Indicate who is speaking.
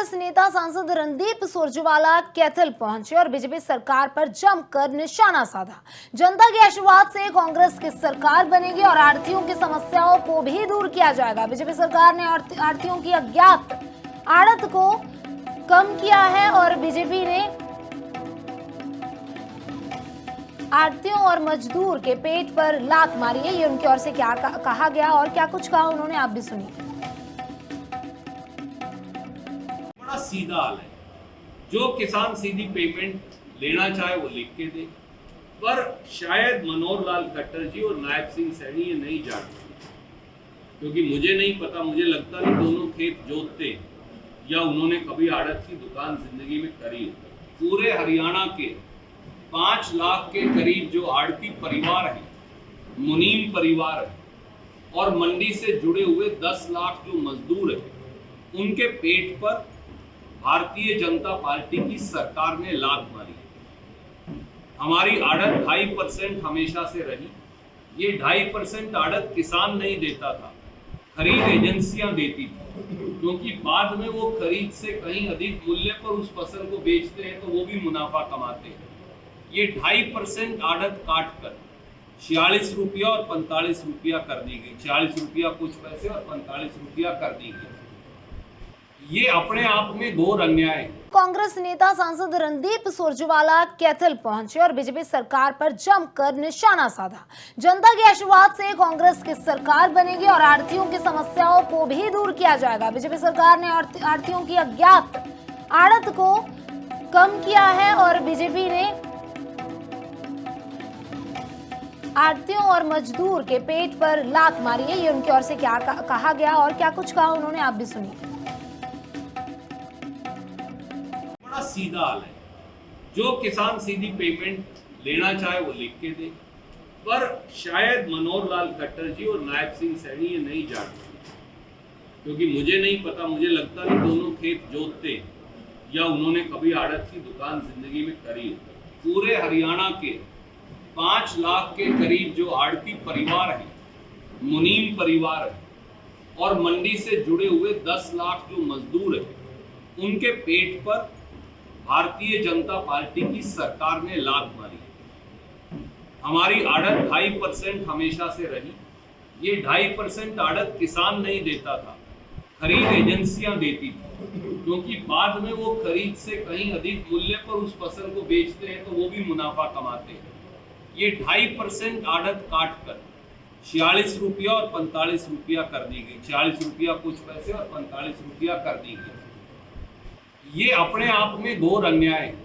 Speaker 1: कांग्रेस नेता सांसद रणदीप सुरजेवाला कैथल पहुंचे और बीजेपी सरकार पर जमकर निशाना साधा। जनता के आशीर्वाद से कांग्रेस की सरकार बनेगी और आढ़तियों की समस्याओं को भी दूर किया जाएगा। बीजेपी सरकार ने आढ़तियों की अज्ञात आड़त को कम किया है और बीजेपी ने आढ़तियों और मजदूर के पेट पर लात मारी है। ये उनकी ओर से क्या कहा गया और क्या कुछ कहा उन्होंने, आप भी सुनिए।
Speaker 2: बड़ा सीधा हाल है, जो किसान सीधी पेमेंट लेना चाहे वो लिख के दे, पर शायद मनोहर लाल खट्टर जी और नायब सिंह सैनी ये नहीं जानते, क्योंकि मुझे नहीं पता, मुझे लगता नहीं दोनों खेत जोतते या उन्होंने कभी आड़त की दुकान जिंदगी में करी है। पूरे हरियाणा के 5 लाख के करीब जो आड़ती परिवार हैं, मुनीम परिवार है, और मंडी से जुड़े हुए 10 लाख जो मजदूर हैं, उनके पेट पर भारतीय जनता पार्टी की सरकार ने लात मारी है। हमारी आड़त 2.5% हमेशा से रही। ये 2.5% आड़त किसान नहीं देता था, खरीद एजेंसियां देती थी, क्योंकि बाद में वो खरीद से कहीं अधिक मूल्य पर उस फसल को बेचते हैं तो वो भी मुनाफा कमाते हैं। ये 2.5% आड़त काट कर 46 रुपया और 45 रुपया कर दी गई। 46 रुपया कुछ पैसे और 45 रुपया कर दी गई। ये अपने आप में घोर अन्याय है।
Speaker 1: कांग्रेस नेता सांसद रणदीप सुरजेवाला कैथल पहुंचे और बीजेपी सरकार पर जमकर निशाना साधा। जनता के आशीर्वाद से कांग्रेस की सरकार बनेगी और आढ़तियों की समस्याओं को भी दूर किया जाएगा। बीजेपी सरकार ने आढ़तियों की अज्ञात आड़त को कम किया है और बीजेपी ने आढ़तियों और मजदूर के पेट पर लात मारी है। ये उनकी ओर से क्या कहा गया और क्या कुछ कहा उन्होंने, आप भी सुनिए।
Speaker 2: बड़ा सीधा हाल है, जो किसान सीधी पेमेंट लेना चाहे वो लिख के दे, पर शायद मनोहर लाल खट्टर जी और नायब सिंह सैनी ये नहीं जानते, क्योंकि मुझे नहीं पता, मुझे लगता नहीं दोनों खेत जोतते या उन्होंने कभी आड़त की दुकान जिंदगी में करी है। पूरे हरियाणा के 5 लाख के करीब जो आड़ती परिवार हैं, मुनीम परिवार है, और मंडी से जुड़े हुए 10 लाख जो मजदूर हैं, उनके पेट पर भारतीय जनता पार्टी की सरकार ने लात मारी है। हमारी आड़त 2.5% हमेशा से रही। ये 2.5% आड़त किसान नहीं देता था, खरीद एजेंसियां देती थी, क्योंकि बाद में वो खरीद से कहीं अधिक मूल्य पर उस फसल को बेचते हैं तो वो भी मुनाफा कमाते हैं। ये 2.5% आड़त काट कर 46 रुपया और 45 रुपया कर दी गई। 46 रुपया कुछ पैसे और 45 रुपया कर दी गई। ये अपने आप में घोर अन्याय है।